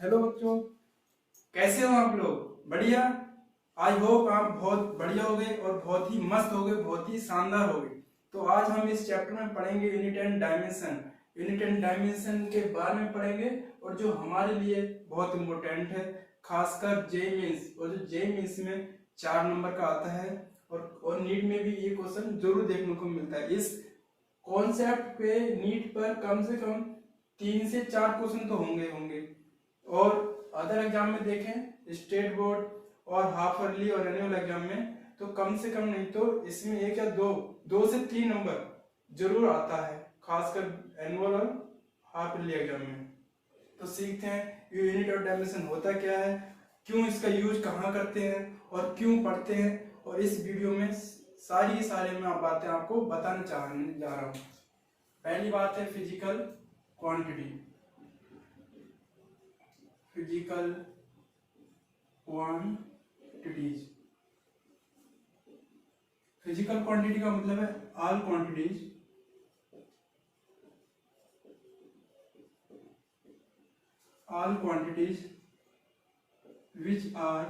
Hello बच्चों, कैसे हो आप लोग? बढ़िया। आई होप आप बहुत बढ़िया हो गए और बहुत ही मस्त हो गए, बहुत ही शानदार हो गए। तो आज हम इस चैप्टर में पढ़ेंगे unit and dimension. Unit and dimension के बारे में पढ़ेंगे और जो हमारे लिए बहुत इम्पोर्टेंट है, खासकर जे मीन्स। और जो जे मीन्स में 4 नंबर का आता है और नीट में भी ये क्वेश्चन जरूर देखने को मिलता है। इस कॉन्सेप्ट पे नीट पर कम से कम 3 से 4 क्वेश्चन तो होंगे होंगे। और अदर एग्जाम में देखें, स्टेट बोर्ड और हाफ ईयरली और एनुअल एग्जाम में, तो कम से कम नहीं तो इसमें 1 या 2 से 3 नंबर जरूर आता है, खासकर एनुअल और हाफ ईयरली एग्जाम में। तो सीखते हैं यूनिट और डायमेंशन होता क्या है, क्यों इसका यूज कहाँ करते हैं और क्यों पढ़ते हैं, और इस वीडियो में सारी मैं बातें आपको बताने चाहने जा रहा हूँ। पहली बात है physical quantity. Physical quantities. Physical quantity का मतलब है all quantities which are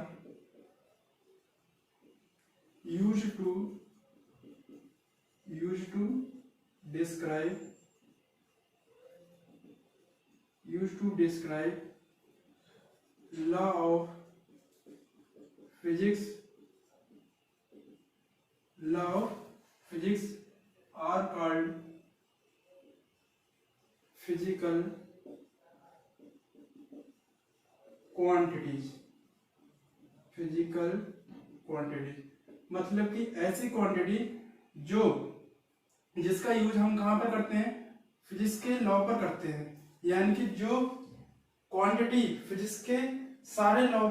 used to describe law of physics are called physical quantities। मतलब कि ऐसी क्वांटिटी जिसका यूज हम कहाँ पर करते हैं, फिजिक्स के लॉ पर करते हैं। यानी कि जो क्वांटिटी फिजिक्स के सारे लॉ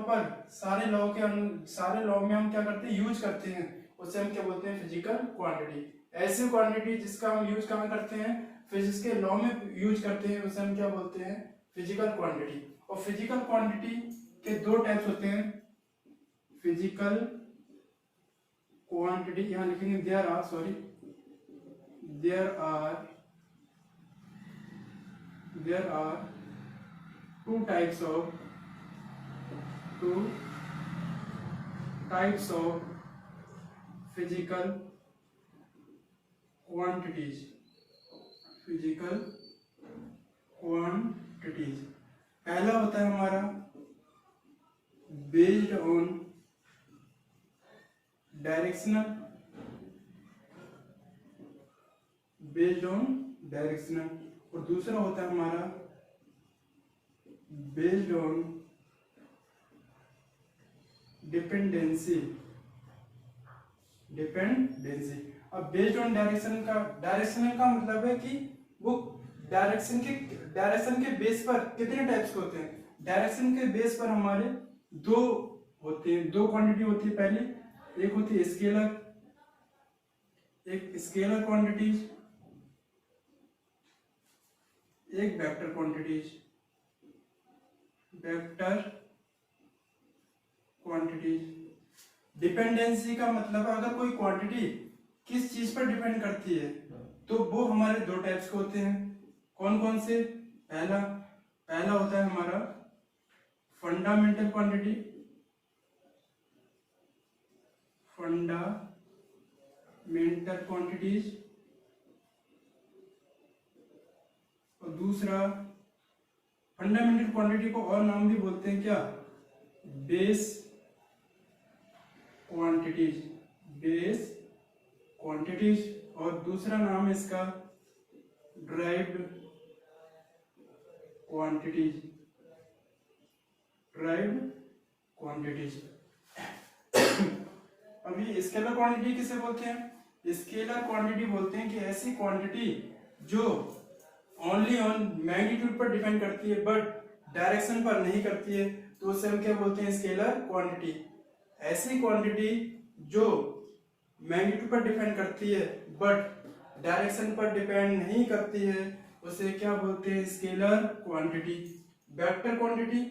में हम क्या करते हैं, यूज करते हैं, उसे हम क्या बोलते हैं, फिजिकल क्वांटिटी। ऐसी क्वांटिटी जिसका हम यूज कहाँ करते हैं, फिजिक्स के लॉ में यूज करते हैं, उसे हम क्या बोलते हैं, फिजिकल क्वांटिटी। और फिजिकल क्वांटिटी के 2 टाइप्स होते हैं। फिजिकल क्वांटिटी, यहां लिखेंगे there are 2 types of physical quantities. पहला होता है हमारा बेस्ड ऑन डायरेक्शनल, और दूसरा होता है हमारा बेस्ड ऑन डिपेंडेंसी। अब बेस्ड ऑन डायरेक्शनल का मतलब है कि वो डायरेक्शन के बेस पर कितने टाइप्स के होते हैं। डायरेक्शन के बेस पर हमारे 2 क्वांटिटी होती है। पहली एक होती है स्केलर क्वांटिटीज, एक वेक्टर क्वांटिटीज। डिपेंडेंसी का मतलब है अगर कोई क्वांटिटी किस चीज पर डिपेंड करती है, तो वो हमारे 2 टाइप्स के होते हैं। कौन कौन से? पहला होता है हमारा फंडामेंटल क्वांटिटीज, और दूसरा फंडामेंटल क्वांटिटी को और नाम भी बोलते हैं क्या, बेस क्वांटिटीज, और दूसरा नाम है इसका ड्राइव्ड क्वांटिटीज। अभी स्केलर क्वांटिटी किसे बोलते हैं? स्केलर क्वांटिटी बोलते हैं कि ऐसी क्वांटिटी जो ओनली ऑन मैग्नीट्यूड पर डिपेंड करती है बट डायरेक्शन पर नहीं करती है, तो उसे हम क्या बोलते हैं, स्केलर क्वांटिटी। ऐसी क्वांटिटी जो मैग्नीट्यूड पर डिपेंड करती है बट डायरेक्शन पर डिपेंड नहीं करती है, उसे क्या बोलते हैं, स्केलर क्वांटिटी। वेक्टर क्वांटिटी,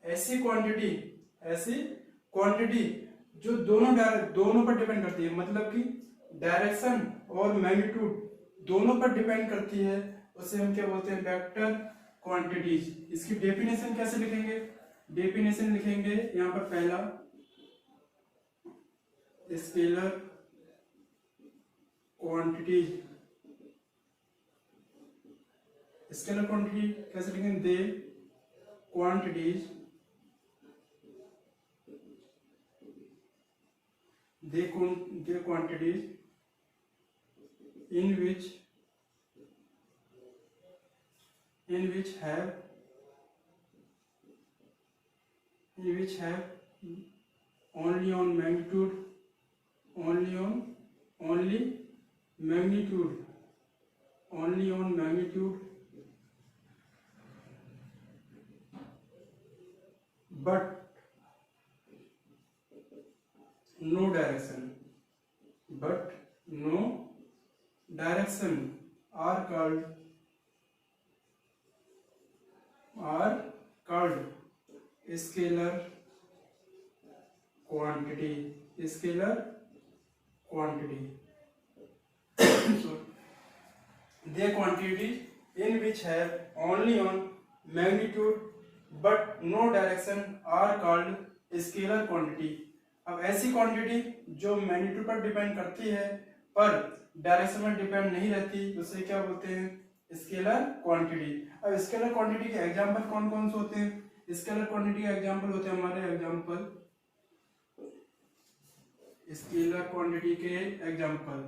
ऐसी क्वांटिटी जो दोनों पर डिपेंड करती है, मतलब कि डायरेक्शन और मैग्नीट्यूड दोनों पर डिपेंड करती है, उसे हम क्या बोलते हैं, वेक्टर क्वांटिटीज। इसकी डेफिनेशन कैसे लिखेंगे? डेफिनेशन लिखेंगे यहाँ पर पहला स्केलर क्वांटिटीज। स्केलर क्वांटिटी कैसे लिखेंगे? दे quantities in which have only on magnitude but no direction are called scalar quantity so they quantities in which have only on magnitude but no direction are called scalar quantity। अब ऐसी quantity जो magnitude पर depend करती है पर direction में depend नहीं रहती उसे क्या बोलते हैं? Scalar quantity. अब स्केलर क्वांटिटी के एग्जांपल कौन कौन से होते हैं? स्केलर क्वांटिटी के एग्जांपल होते हैं हमारे स्केलर क्वांटिटी के एग्जांपल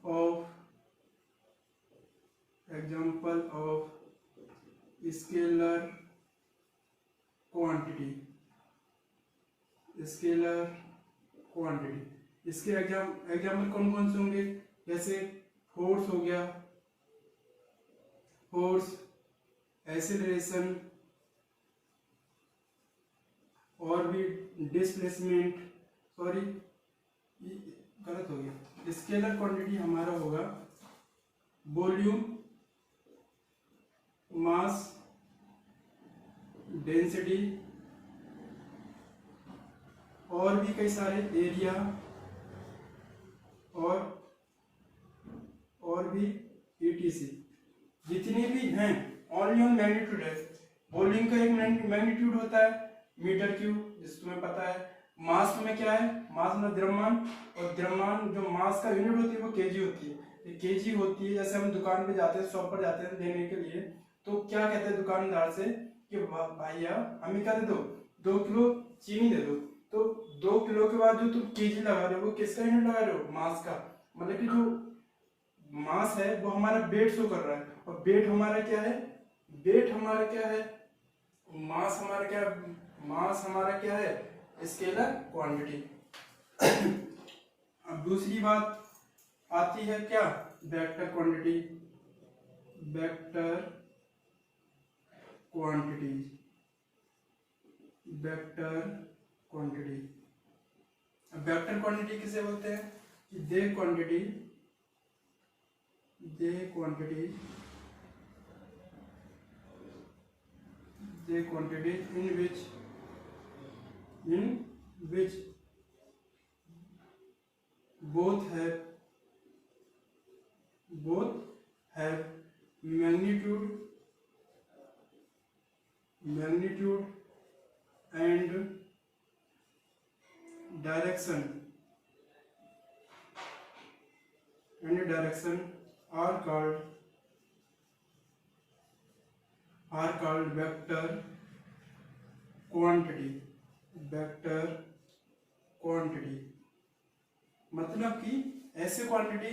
of स्केलर क्वांटिटी। इसके एग्जांपल कौन कौन से होंगे? जैसे फोर्स हो गया, फोर्स, एक्सेलरेशन और भी डिस्प्लेसमेंट। सॉरी गलत हो गया। स्केलर क्वांटिटी हमारा होगा वॉल्यूम, मास, डेंसिटी और भी कई सारे एरिया और भी ETC जितनी भी हैं ओनली ऑन मैग्नीट्यूड है। वॉल्यूम का एक मैग्नीट्यूड होता है मीटर क्यूब, जिस तुम्हें पता है। मास में क्या है? मास में द्रव्यमान, और द्रव्यमान जो मास का यूनिट होती है वो केजी होती है। केजी होती है। जैसे हम दुकान पे जाते हैं, शॉप पर जाते हैं लेने के लिए, तो क्या कहते हैं दुकानदार से कि भैया हमें क्या दे दो, 2 किलो चीनी दे दो। तो 2 किलो के बाद जो तुम केजी लगा रहे हो वो किसका यूनिट लगा रहे हो? मास का। मतलब कि जो मास है वो हमारा वेट शो कर रहा है, और वेट हमारा क्या है? मास हमारा क्या है? Scalar quantity. अब दूसरी बात आती है क्या? Vector quantity. वेक्टर क्वांटिटी किसे बोलते हैं? कि दे quantity in which both have magnitude and direction are called vector quantity। मतलब कि ऐसे क्वांटिटी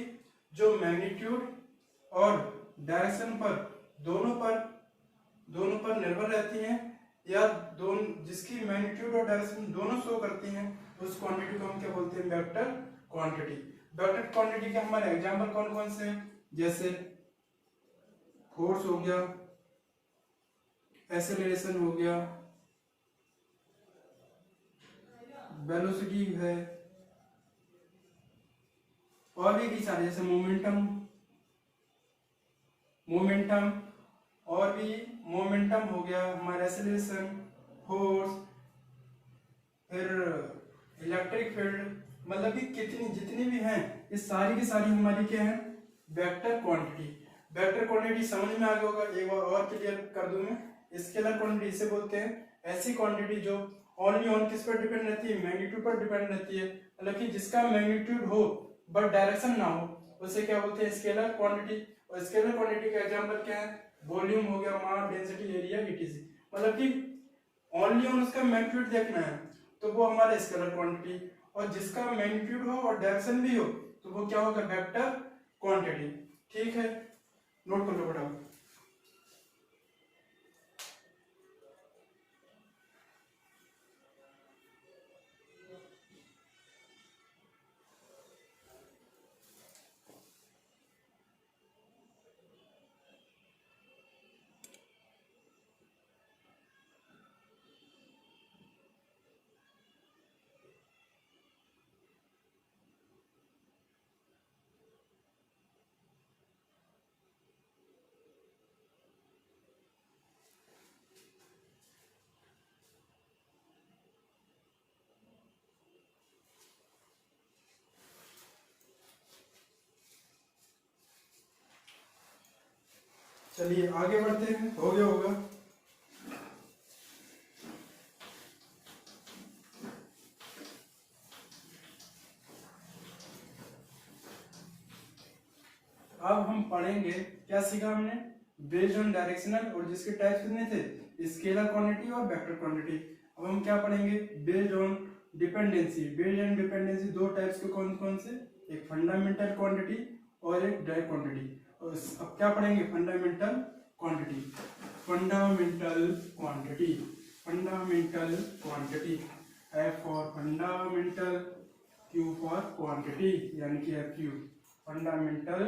जो मैग्नीट्यूड और डायरेक्शन पर दोनों पर निर्भर रहती हैं, या जिसकी मैग्नीट्यूड और डायरेक्शन दोनों शो करती हैं, उस क्वांटिटी को हम क्या बोलते हैं? Vector quantity. वेक्टर क्वांटिटी के हमारे एग्जांपल कौन कौन से हैं? जैसे फोर्स हो गया, एक्सेलरेशन हो गया, वेलोसिटी है, और भी कई सारे, जैसे मोमेंटम और भी मोमेंटम हो गया हमारा, एक्सेलरेशन, फोर्स, फिर इलेक्ट्रिक फील्ड, मतलब कि कितनी जितनी भी हैं ये सारी की सारी हमारी क्या है, वेक्टर क्वांटिटी। वेक्टर क्वांटिटी समझ में आ गया होगा, एक बार और क्लियर कर दूं मैं। स्केलर क्वांटिटी इसे बोलते हैं ऐसी क्वांटिटी जो ओनली ऑन किस पर डिपेंड रहती है, मैग्नीट्यूड पर डिपेंड रहती है, मतलब कि जिसका मैग्नीट्यूड हो बट डायरेक्शन ना हो, उसे क्या बोलते हैं, स्केलर क्वांटिटी। और स्केलर क्वांटिटी का एग्जांपल क्या है, वॉल्यूम हो गया, मास, डेंसिटी, एरिया, etc। मतलब कि ओनली ऑन उसका मैग्नीट्यूड देखना है तो वो हमारा स्केलर क्वांटिटी, और जिसका मैग्नीट्यूड हो और डायरेक्शन भी हो तो वो क्या होगा, वेक्टर क्वांटिटी। ठीक है, नोट कर लो फटाफट। चलिए आगे बढ़ते हैं, हो गया होगा। अब हम पढ़ेंगे, क्या सीखा हमने, बेस्ड ऑन डायरेक्शनल, और जिसके टाइप्स कितने थे, स्केलर क्वांटिटी और वेक्टर क्वांटिटी। अब हम क्या पढ़ेंगे, based on dependency. Based on dependency दो टाइप्स के कौन कौन से, एक फंडामेंटल क्वांटिटी और एक डायरेक्ट क्वांटिटी। और अब क्या पढ़ेंगे, fundamental quantity. Fundamental quantity, fundamental quantity, F for fundamental, Q for quantity, यानी कि F Q, fundamental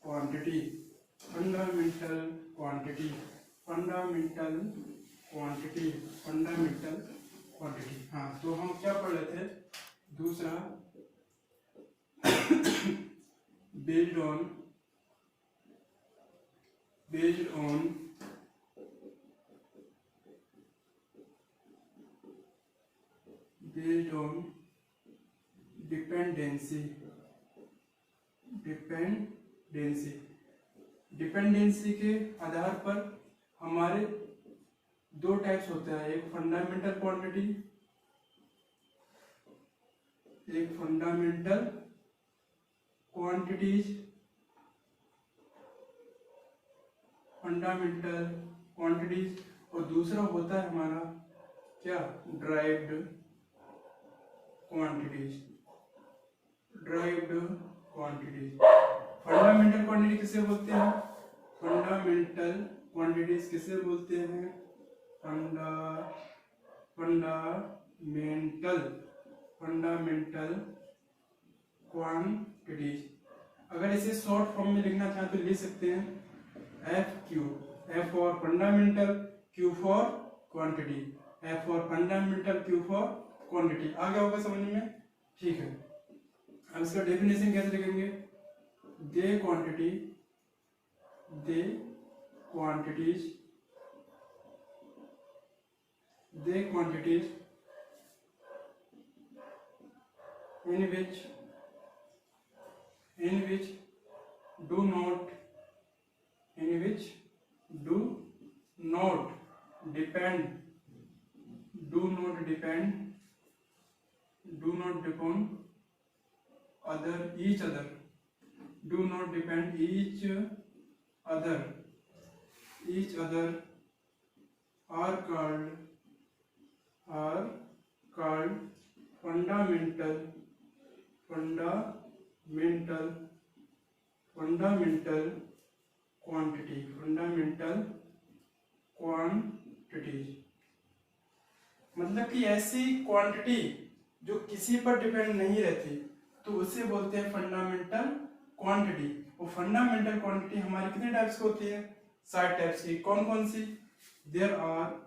quantity, fundamental quantity, fundamental quantity, fundamental quantity. हाँ, तो हम क्या पढ़ रहे थे, दूसरा based on based on based on dependency, dependency, dependency के आधार पर हमारे दो टाइप्स होते हैं, एक फंडामेंटल क्वांटिटी, एक फंडामेंटल क्वांटिटीज, फंडामेंटल क्वांटिटीज, और दूसरा होता है हमारा क्या, derived quantities, derived quantities. Fundamental quantity किसे बोलते हैं, फंडामेंटल क्वांटिटीज किसे बोलते हैं, फंडामेंटल फंडामेंटल क्वांटिटीज। अगर इसे शॉर्ट फॉर्म में लिखना चाहें तो लिख सकते हैं F Q, F for fundamental, Q for quantity, F for fundamental, Q for quantity. आ गया होगा समझ में, ठीक है। अब इसका डेफिनेशन कैसे लिखेंगे, the quantity, the quantities, the quantities in which do not depend each other, do not depend each other, are called fundamental quantity, fundamental quantities। मतलब कि ऐसी क्वांटिटी जो किसी पर डिपेंड नहीं रहती तो उसे बोलते हैं फंडामेंटल क्वांटिटी। वो फंडामेंटल क्वांटिटी हमारी कितने टाइप्स की होती है, 7 टाइप्स की। कौन कौन सी, there are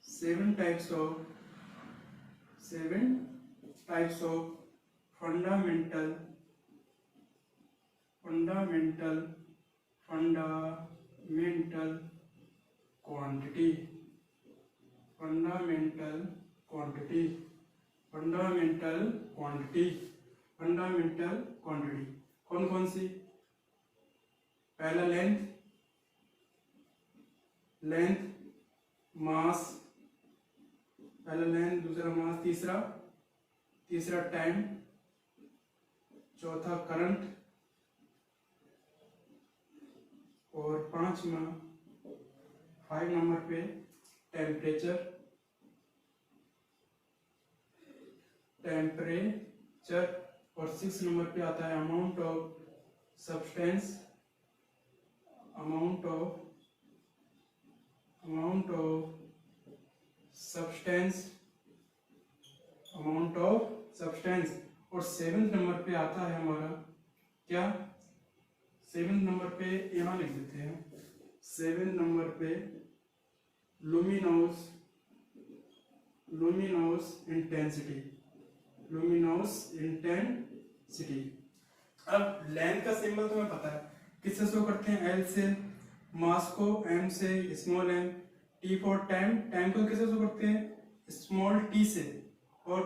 7 types of fundamental quantity, fundamental quantity, fundamental quantity, fundamental quantity कौन कौन सी? पहला लेंथ, लेंथ, मास, पहला लेंथ, दूसरा मास, तीसरा टाइम, चौथा करंट और पांचवा 5 नंबर पे टेम्परेचर, और 6 नंबर पे आता है amount of substance, amount of substance, और 7 नंबर पे आता है हमारा क्या? 7 नंबर पे यहाँ लिख देते हैं, 7 नंबर पे लुमिनोस इंटेंसिटी, अब लेंथ का सिंबल तुम्हें पता है, किससे शो करते हैं? एल से, मास को एम से, small M, T for time, time को किससे शो करते हैं? स्मॉल टी से, और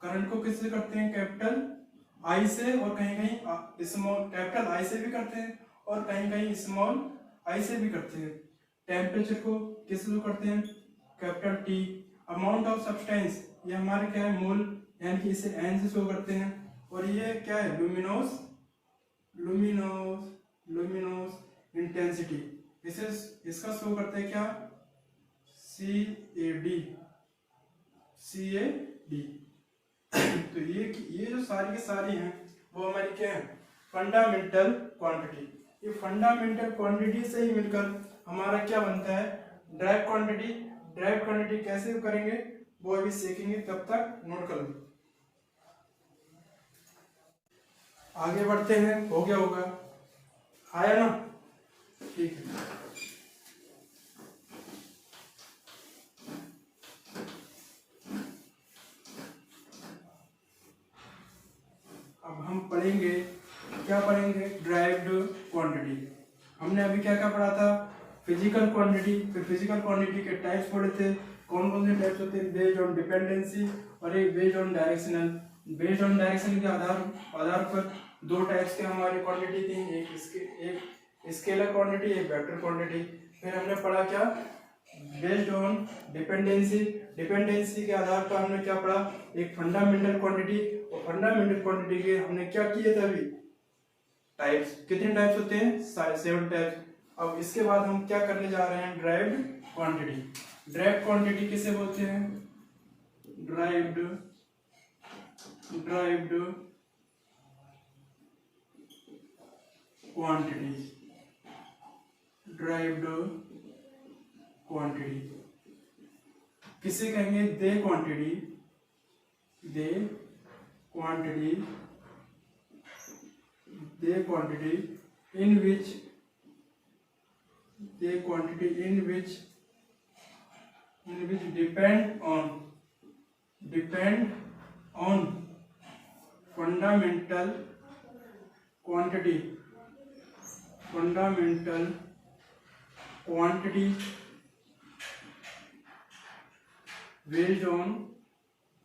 करंट को किससे करते हैं? कैपिटल आई से, और कहीं कहीं स्मॉल कैपिटल आई से भी करते हैं और कहीं कहीं स्मॉल आई से भी करते हैं। टेम्परेचर को किससे शो करते हैं? Capital T. Amount of substance, ये हमारे क्या है? मोल, यानी कि इसे एन से शो करते हैं, और ये क्या है? लुमिनोस इंटेंसिटी, इसका शो करते हैं क्या? CAD। तो ये जो सारी की सारी हैं वो हमारी क्या है? Fundamental quantity. ये फंडामेंटल क्वांटिटी से ही मिलकर हमारा क्या बनता है? Direct quantity. डायरेक्ट क्वांटिटी कैसे करेंगे वो अभी सीखेंगे, तब तक नोट कर लो। आगे बढ़ते हैं, हो गया होगा, आया ना? ठीक है। अब हम पढ़ेंगे, क्या पढ़ेंगे? Derived quantity. हमने अभी क्या क्या पढ़ा था? फिजिकल क्वांटिटी, फिर फिजिकल क्वांटिटी के टाइप्स पढ़े थे। कौन कौन से टाइप्स होते हैं? बेस्ड ऑन डिपेंडेंसी और एक based on directional. Based on direction के आधार पर दो टाइप्स के हमारी क्वांटिटी थी, एक स्केलर क्वांटिटी, एक वेक्टर क्वांटिटी। फिर हमने पढ़ा क्या? Based on dependency. डिपेंडेंसी के आधार पर हमने क्या पढ़ा? एक फंडामेंटल क्वांटिटी, और फंडामेंटल क्वांटिटी के हमने क्या किए थे अभी? टाइप्स। कितने टाइप्स होते हैं? 7 टाइप्स। अब इसके बाद हम क्या करने जा रहे हैं? Derived quantity. ड्राइव्ड क्वांटिटी किसे बोलते हैं? Derived quantity. ड्राइव्ड क्वांटिटी किसे कहेंगे? दे quantity in which depend on fundamental quantity based on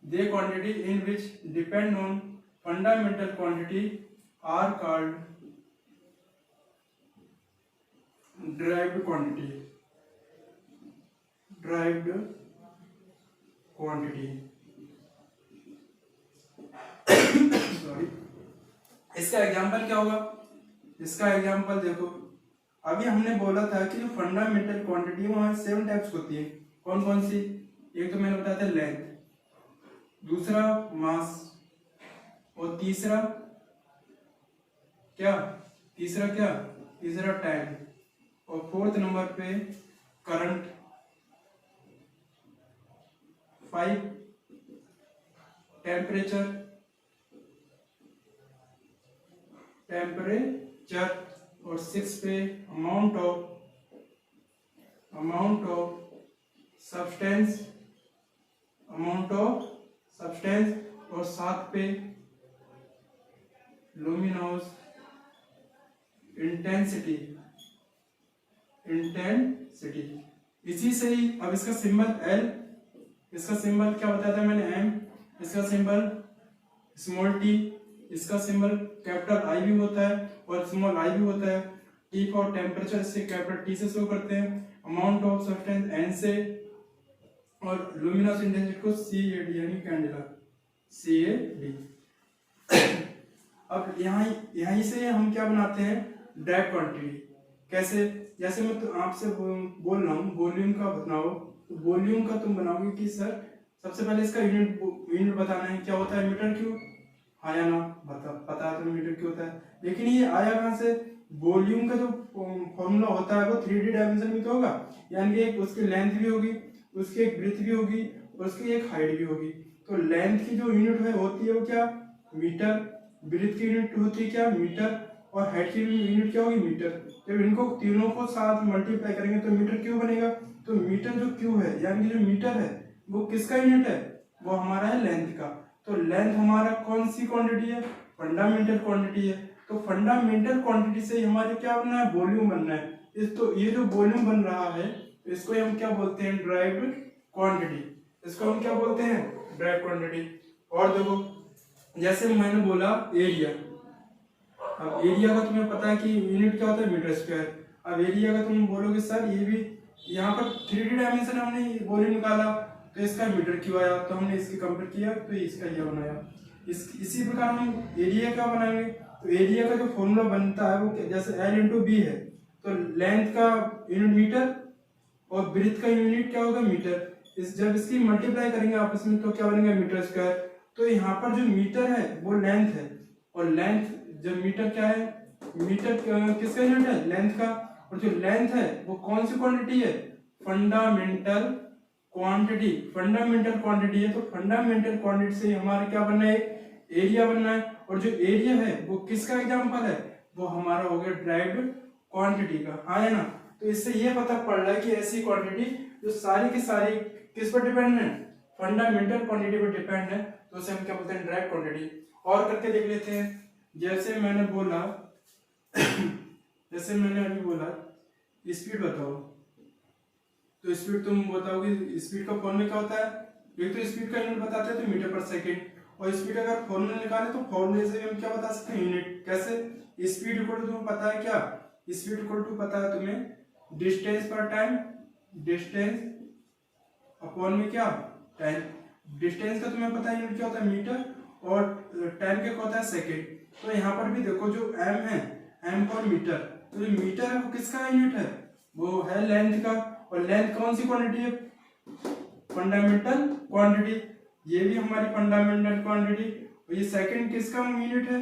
the quantity in which depend on fundamental quantity are called derived quantity. Sorry, इसका एग्जांपल क्या होगा? इसका example देखो, अभी हमने बोला था कि जो फंडामेंटल क्वांटिटी वहां 7 टाइप्स होती है। कौन कौन सी? एक तो मैंने बताया था लेंथ, दूसरा मास, और तीसरा टाइम, और 4th नंबर पे करंट, 5 टेम्परेचर, और 6 पे अमाउंट ऑफ सब्सटेंस, और 7 पे लुमिनोस इंटेंसिटी। इसी से ही अब इसका सिंबल L, इसका सिंबल क्या बताया था मैंने, एम, इसका सिंबल स्मॉल टी, इसका सिंबल कैपिटल आई भी होता है और स्मॉल आई भी होता है। टी फॉर टेम्परेचर, इससे कैपिटल टी से शो करते हैं, अमाउंट ऑफ सब्सटेंस एन से, और लुमिनस इंटेंसिटी को CAD यानी कैंडेला, CAD। अब यहीं से हम क्या बनाते हैं, डायरेक्ट क्वांटिटी। कैसे, जैसे मैं तो आपसे बोल रहा हूँ वॉल्यूम का बनाओ, तो वॉल्यूम का तुम बनाओगे कि सर सबसे पहले इसका यूनिट बताना है, क्या होता है, मीटर क्यूब, हाँ या ना, पता है तो मीटर क्यूब होता है। लेकिन ये आया कहाँ से, वॉल्यूम का जो फॉर्मूला होता है वो 3D डायमेंशन में तो होगा, यानी कि एक उसकी लेंथ भी होगी, उसकी एक ब्रेथ भी होगी और उसकी एक हाइट भी होगी। तो लेंथ की जो यूनिट है होती है वो क्या, मीटर, ब्रेथ की यूनिट होती है क्या, मीटर, और हाइट की यूनिट क्या होगी, मीटर। जब इनको तीनों को साथ मल्टीप्लाई करेंगे तो मीटर क्यूब बनेगा। तो मीटर जो क्यूब है यानी कि जो मीटर है वो किसका यूनिट है, वो हमारा है लेंथ का। तो लेंथ हमारा कौन सी क्वांटिटी है, फंडामेंटल क्वांटिटी है। तो फंडामेंटल क्वांटिटी से हमारे क्या बनना है, वॉल्यूम बनना है। तो ये जो वॉल्यूम बन रहा है इसको हम क्या बोलते हैं, ड्राइव्ड क्वांटिटी। इसको हम क्या बोलते हैं, ड्राइव्ड क्वांटिटी। और देखो जैसे मैंने बोला एरिया, अब एरिया का तुम्हें पता है कि यूनिट क्या होता है, मीटर स्क्वायर। अब एरिया का तुम बोलोगे सर ये भी यहाँ पर 3D डायमेंशन हमने वॉल्यूम निकाला तो इसका मीटर क्यों आया, तो हमने इसके कंपेयर किया तो इसका ये बनाया। इसी प्रकार हम एरिया का बनाएंगे, तो एरिया का जो फॉर्मूला बनता है वो जैसे L/B है, तो लेंथ का यूनिट मीटर और ब्रेथ का यूनिट क्या होगा, मीटर। जब इसकी मल्टीप्लाई करेंगे आपस में तो क्या बनेगा, मीटर स्क्वायर। तो यहाँ पर जो मीटर है वो लेंथ है, और लेंथ जब मीटर क्या है, मीटर किसका यूनिट है, लेंथ का। और जो लेंथ है वो कौन सी क्वांटिटी है, फंडामेंटल क्वांटिटी। फंडामेंटल क्वांटिटी है तो फंडामेंटल क्वांटिटी से हमारा क्या बनना है, एरिया बनना है। और जो एरिया है वो किसका एग्जांपल है, वो हमारा हो गया ड्राइव्ड क्वांटिटी का, हाँ है ना। तो इससे ये पता पड़ रहा है कि ऐसी क्वांटिटी जो सारी की सारी किस पर डिपेंड है, फंडामेंटल क्वांटिटी पर डिपेंड है, तो उसे हम क्या बोलते हैं, ड्राइव्ड क्वांटिटी। और करके देख लेते हैं, जैसे मैंने बोला जैसे मैंने अभी बोला स्पीड बताओ, तो स्पीड तुम बताओगे स्पीड का फॉर्मूला क्या होता है, एक तो स्पीड का यूनिट बताते हैं तो मीटर पर सेकेंड, और स्पीड अगर फॉर्मूला निकाले तो फॉर्मूले से हम क्या बता सकते हैं, यूनिट। कैसे, स्पीड इक्वल टू तुम्हें पता है क्या, स्पीड इक्वल टू पता है तुम्हें डिस्टेंस पर टाइम, डिस्टेंस अपॉन में क्या, टाइम। डिस्टेंस का तुम्हें पता है यूनिट क्या होता है, मीटर, और टाइम क्या होता है, सेकेंड। तो यहाँ पर भी देखो जो m है, m फॉर मीटर, तो जो मीटर है वो किसका यूनिट है, वो है लेंथ का। और लेंथ कौन सी क्वांटिटी है, फंडामेंटल क्वांटिटी, ये भी हमारी फंडामेंटल क्वांटिटी। और ये सेकंड किसका यूनिट है,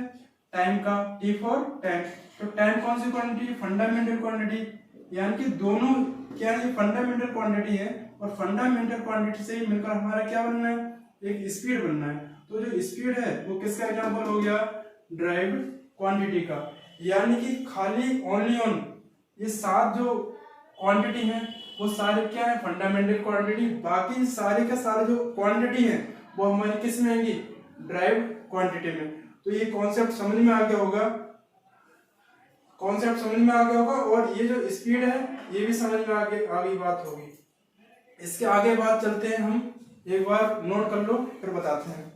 टाइम का, t फॉर टाइम। तो टाइम कौन सी क्वांटिटी है, फंडामेंटल क्वांटिटी। यानी कि दोनों क्या है, फंडामेंटल क्वांटिटी है, और फंडामेंटल क्वांटिटी से ही मिलकर हमारा क्या बनना है, एक स्पीड बनना है। तो जो स्पीड है वो किसका एग्जांपल हो गया, ड्राइव्ड क्वांटिटी का। यानी कि खाली ओनली ऑन ये 7 जो क्वांटिटी हैं वो सारे क्या है, फंडामेंटल क्वांटिटी। बाकी सारे का सारे जो क्वांटिटी है वो हमारी किस में आएंगी, ड्राइव्ड क्वांटिटी में। तो ये कॉन्सेप्ट समझ में आ गया होगा, कॉन्सेप्ट समझ में आ गया होगा। और ये जो स्पीड है ये भी समझ में आगे बात होगी। इसके आगे बात चलते हैं हम, एक बार नोट कर लो फिर बताते हैं।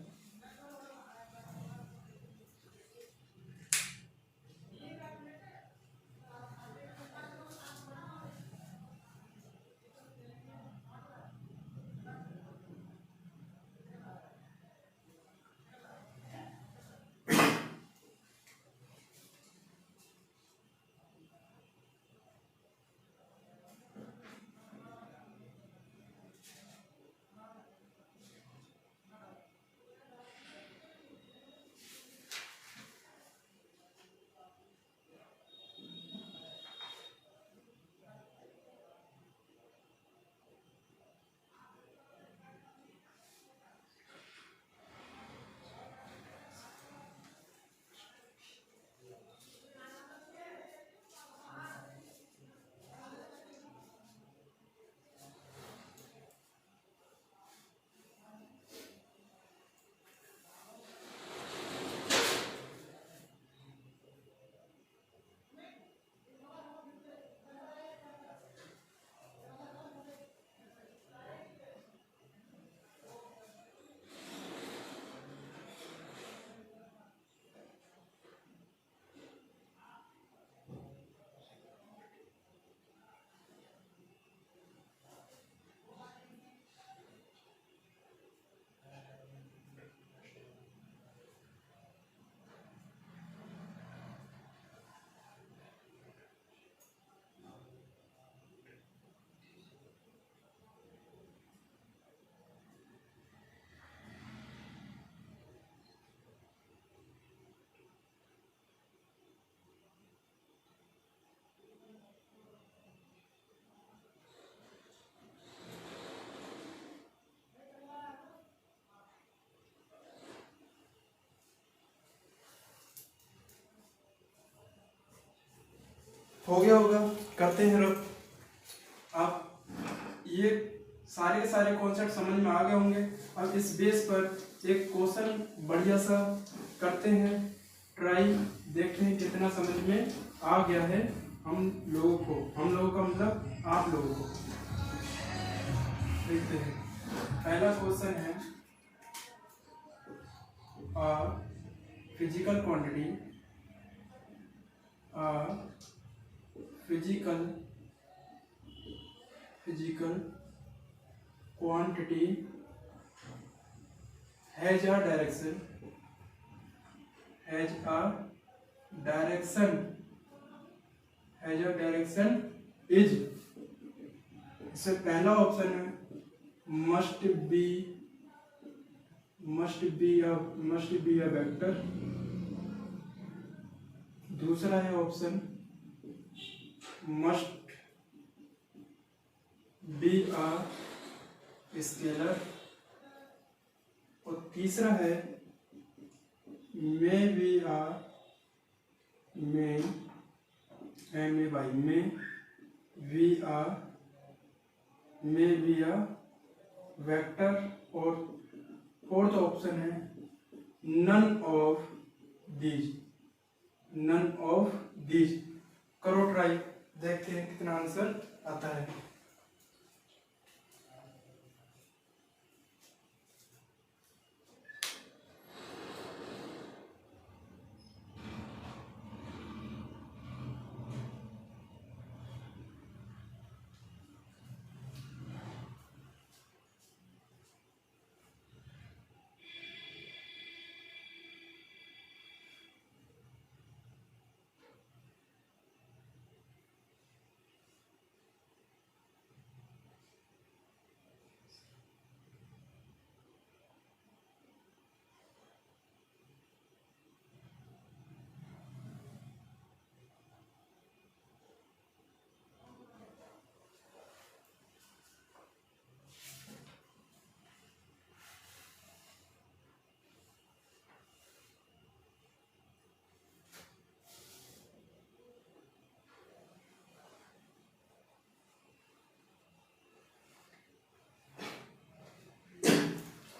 हो गया होगा, करते हैं रब। आप ये सारे के सारे कॉन्सेप्ट समझ में आ गए होंगे। अब इस बेस पर एक क्वेश्चन बढ़िया सा करते हैं ट्राई, देखते हैं कितना समझ में आ गया है हम लोगों को, हम लोगों का मतलब आप लोगों को। देखते हैं, पहला क्वेश्चन है physical quantity, physical quantity has a direction, is, इससे पहला ऑप्शन है must be a वेक्टर। दूसरा है option must be a scalar, और तीसरा है may be a वेक्टर, और फोर्थ ऑप्शन है नन ऑफ दीज। करो ट्राई, देखते हैं कितना आंसर आता है।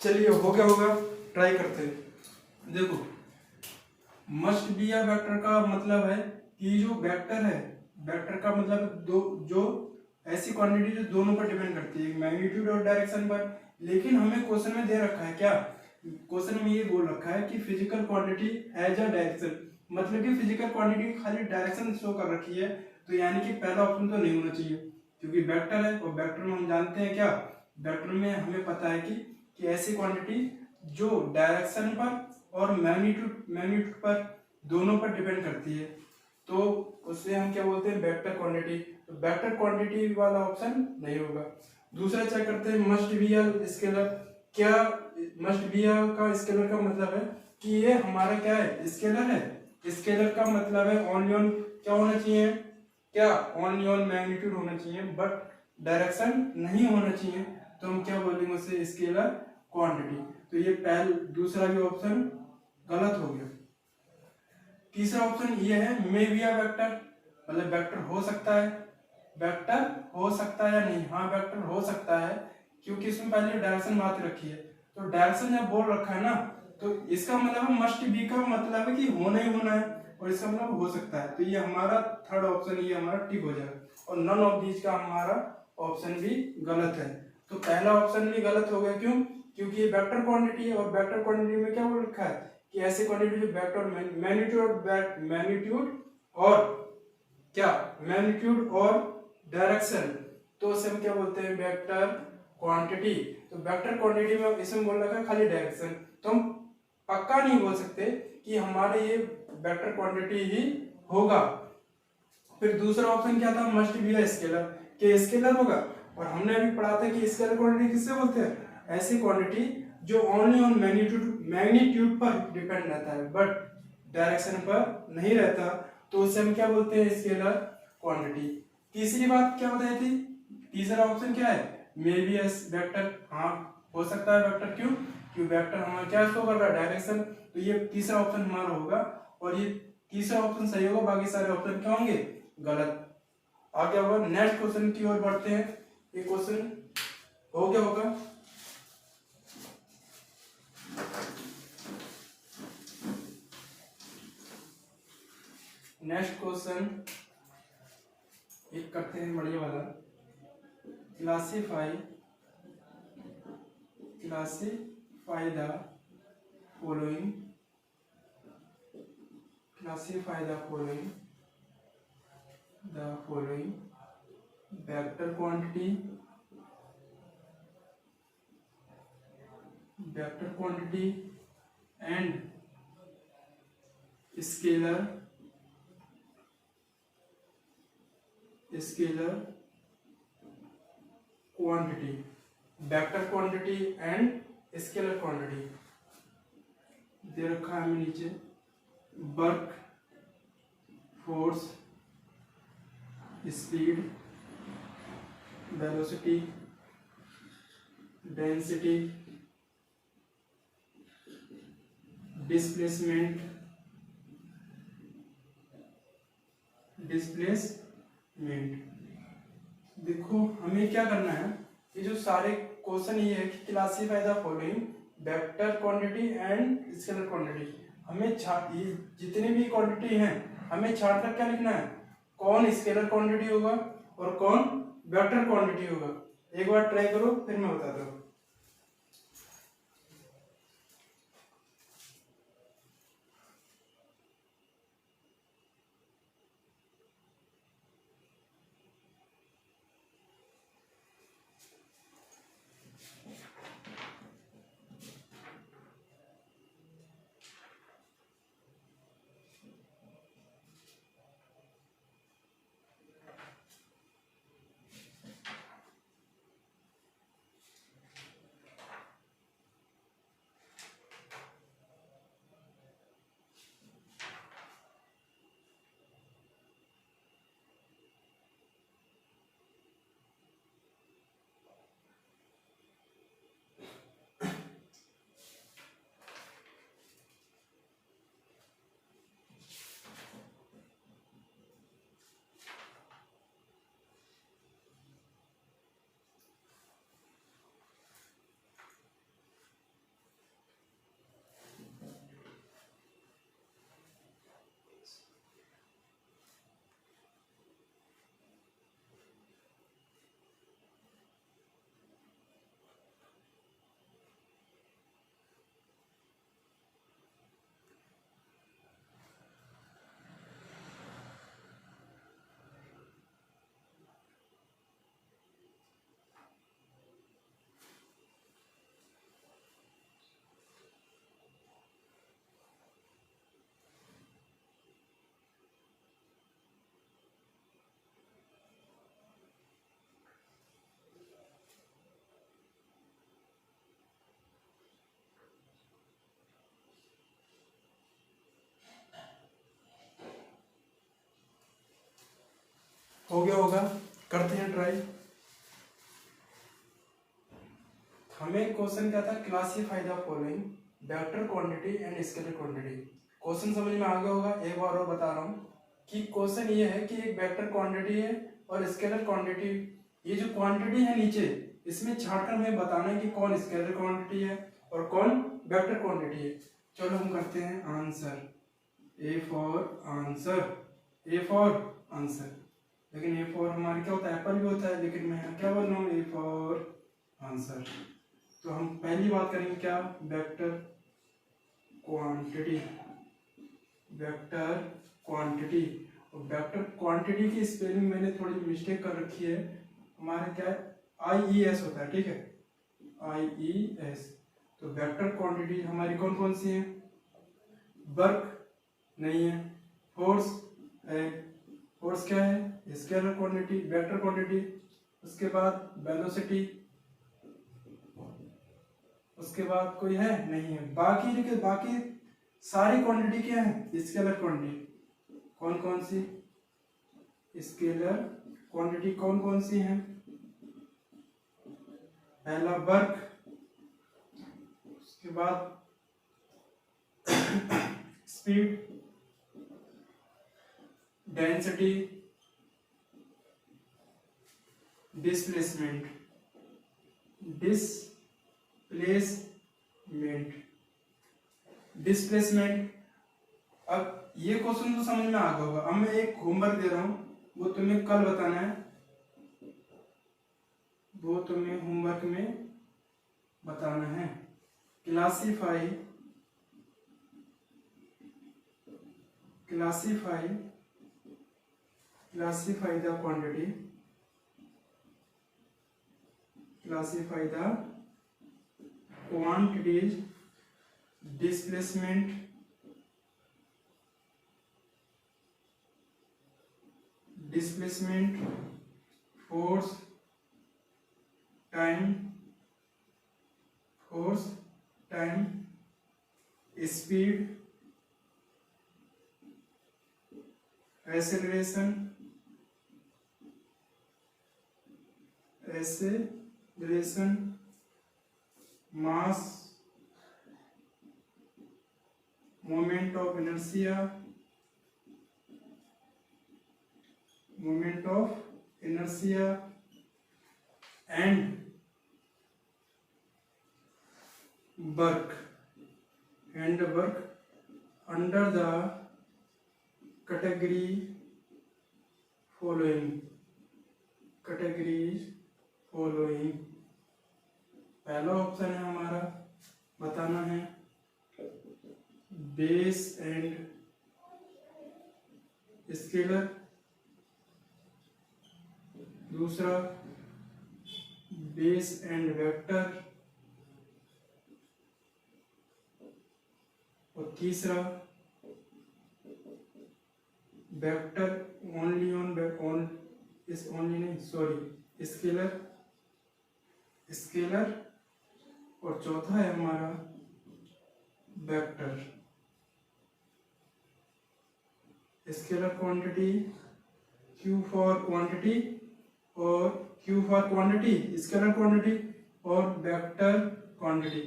चलिए, हो गया होगा, ट्राई करते हैं। देखो, मस्ट बी या वेक्टर का मतलब है कि जो वेक्टर है, वेक्टर का मतलब जो ऐसी क्वांटिटी जो दोनों पर डिपेंड करती है, मैग्नीट्यूड और डायरेक्शन पर। लेकिन हमें क्वेश्चन में दे रखा है क्या, क्वेश्चन में ये बोल रखा है कि physical quantity has a direction, मतलब कि फिजिकल क्वांटिटी खाली डायरेक्शन शो कर रखी है। तो यानी कि पहला ऑप्शन तो नहीं होना चाहिए, क्योंकि वेक्टर है, और वेक्टर में हम जानते हैं क्या, वेक्टर में हमें पता है कि ऐसी क्वांटिटी जो डायरेक्शन पर और मैग्नीट्यूड पर दोनों पर डिपेंड करती है, तो उससे हम क्या बोलते हैं, वेक्टर क्वांटिटी। तो वेक्टर क्वांटिटी वाला ऑप्शन नहीं होगा। दूसरा चेक करते हैं मस्ट बी अ स्केलर। क्या मस्ट बी अ का स्केलर का मतलब है कि ये हमारा क्या है, स्केलर है। स्केलर का मतलब है ओनली ऑन क्या होना चाहिए, क्या ओनली ऑन मैग्नीट्यूड होना चाहिए, बट डायरेक्शन नहीं होना चाहिए। तो हम क्या बोलेंगे उसे, स्केलर क्वांटिटी। तो ये दूसरा भी ऑप्शन गलत हो गया। तीसरा ऑप्शन ये है मे बी अ वेक्टर, मतलब वेक्टर हो सकता है, वेक्टर हो सकता है या नहीं। हाँ, वेक्टर हो सकता है, क्योंकि इसमें पहले डायरेक्शन बात रखी है। तो डायरेक्शन जब बोल रखा है ना, तो इसका मतलब मस्ट बी का मतलब है कि होना ही होना है, और इसका मतलब हो सकता है। तो ये हमारा थर्ड ऑप्शन, ये हमारा टिक हो जाएगा। और नन ऑफ दीज का हमारा ऑप्शन भी गलत है। तो पहला ऑप्शन भी गलत हो गया, क्यों, क्योंकि ये वेक्टर क्वांटिटी है, और वेक्टर क्वांटिटी में क्या बोल रखा है कि ऐसी क्वांटिटी जो वेक्टर मैग्नीट्यूड और क्या, मैग्नीट्यूड और डायरेक्शन, तो उसे हम क्या बोलते हैं, वेक्टर क्वांटिटी। तो वेक्टर क्वांटिटी में इसमें बोल रखा है खाली डायरेक्शन, तो हम पक्का नहीं बोल सकते कि हमारे ये वेक्टर क्वांटिटी ही होगा। फिर दूसरा ऑप्शन क्या था, मस्ट बी अ स्केलर, कि स्केलर होगा। और हमने अभी पढ़ा था कि स्केलर क्वांटिटी किससे बोलते हैं, ऐसी क्वांटिटी जो ओनली ऑन मैग्नीट्यूड पर डिपेंड रहता है, बट डायरेक्शन पर नहीं रहता, तो उसे हम क्या बोलते हैं, स्केलर क्वांटिटी। तीसरी बात क्या बताई थी, तीसरा ऑप्शन क्या है, मे बी एस वेक्टर। हाँ, हो सकता है वेक्टर, क्यों, क्योंकि वेक्टर हमारा क्या शो कर रहा है, डायरेक्शन। तो ये तीसरा ऑप्शन हमारा होगा, और ये तीसरा ऑप्शन सही होगा, बाकी सारे ऑप्शन क्या होंगे, गलत। आगे होगा, नेक्स्ट क्वेश्चन की ओर बढ़ते हैं। ये क्वेश्चन हो गया होगा। नेक्स्ट क्वेश्चन एक करते हैं बढ़िया वाला। Classify the following, classify the following vector quantity and scalar quantity, vector quantity and scalar quantity दे रखा है हमें नीचे। Work, force, speed, velocity, density, displacement, देखो हमें क्या करना है, ये जो सारे क्वेश्चन ये है कि classify the following vector quantity and scalar quantity. हमें ये जितनी भी क्वांटिटी हैं हमें छाट कर क्या लिखना है, कौन स्केलर क्वांटिटी होगा और कौन वेक्टर क्वांटिटी होगा। एक बार ट्राई करो फिर मैं बताता हूँ। हो गया होगा, करते हैं ट्राई। हमें क्वेश्चन क्या था, classify the following vector quantity and scalar quantity. Question समझ में आ गया होगा। एक बार और बता रहा हूँ कि क्वेश्चन ये है कि एक वेक्टर क्वांटिटी है और स्केलर क्वांटिटी। ये जो क्वांटिटी है नीचे, इसमें छाटकर हमें बताना है कि कौन स्केलर क्वांटिटी है और कौन वेक्टर क्वांटिटी है। चलो हम करते हैं आंसर। A for answer. लेकिन ए फॉर हमारे क्या होता है, एप्पल भी होता है, लेकिन मैं क्या बोल रहा हूँ, ए फॉर आंसर। तो हम पहली बात करेंगे क्या, वेक्टर क्वांटिटी। और वेक्टर क्वांटिटी की स्पेलिंग मैंने थोड़ी मिस्टेक कर रखी है। हमारे क्या है, IES होता है, ठीक है, IES। तो वेक्टर क्वांटिटी हमारी कौन कौन सी है, वर्क नहीं है, फोर्स है, फोर्स क्या है, स्केलर क्वांटिटी, वेक्टर क्वांटिटी। उसके बाद वेलोसिटी, उसके बाद कोई है नहीं है। बाकी सारी क्वांटिटी क्या है, स्केलर क्वांटिटी। कौन कौन सी स्केलर क्वांटिटी कौन कौन सी है, पहला वर्क, उसके बाद speed, density, displacement, displacement, displacement. अब ये क्वेश्चन तो समझ में आ गया होगा। अब मैं एक होमवर्क दे रहा हूं, वो तुम्हें कल बताना है, वो तुम्हें होमवर्क में बताना है। Classify, classify, classify the quantity, classify the quantities, displacement, displacement, force, time, force, time, speed, acceleration, acceleration, mass, moment of inertia, moment of inertia, and work, and work under the category following, categories following। पहला option है हमारा, बताना है base and scalar, दूसरा base and vector, और तीसरा vector only on only नहीं sorry scalar, scalar, और चौथा है हमारा vector. Scalar quantity, Q for quantity, और Q for quantity scalar quantity, और वेक्टर क्वांटिटी,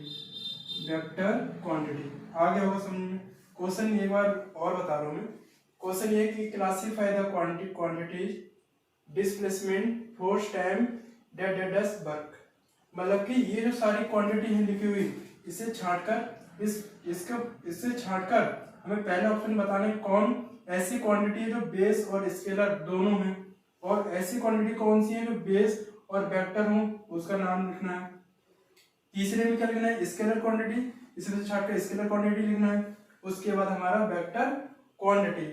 वेक्टर क्वांटिटी। आ गया होगा समझ में। क्वेश्चन एक बार और बता रहा हूं मैं। क्वेश्चन ये कि classify the quantities, displacement, force, time, date work. मतलब कि ये जो सारी क्वांटिटी है लिखी हुई, इसे छांटकर इससे छांटकर हमें पहला ऑप्शन बताना है कौन ऐसी क्वांटिटी है जो बेस और स्केलर दोनों में, और ऐसी क्वांटिटी कौन सी है जो बेस और वेक्टर हो, उसका नाम लिखना है। तीसरे में क्या लिखना है, स्केलर क्वांटिटी, इसमें से छांटकर स्केलर क्वांटिटी लिखना है। उसके बाद हमारा वेक्टर क्वांटिटी।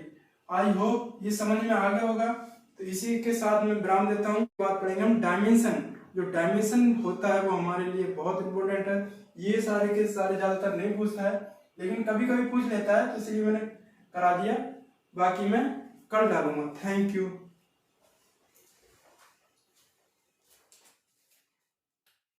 आई होप ये समझ में आ गया होगा। तो इसी के साथ मैं विराम देता हूँ। बात पढ़ेंगे हम डायमेंशन। जो डायमेंशन होता है वो हमारे लिए बहुत इंपॉर्टेंट है। ये सारे के सारे ज्यादातर नहीं पूछता है, लेकिन कभी कभी पूछ लेता है, तो इसलिए मैंने करा दिया। बाकी मैं कल डालूंगा। Thank you.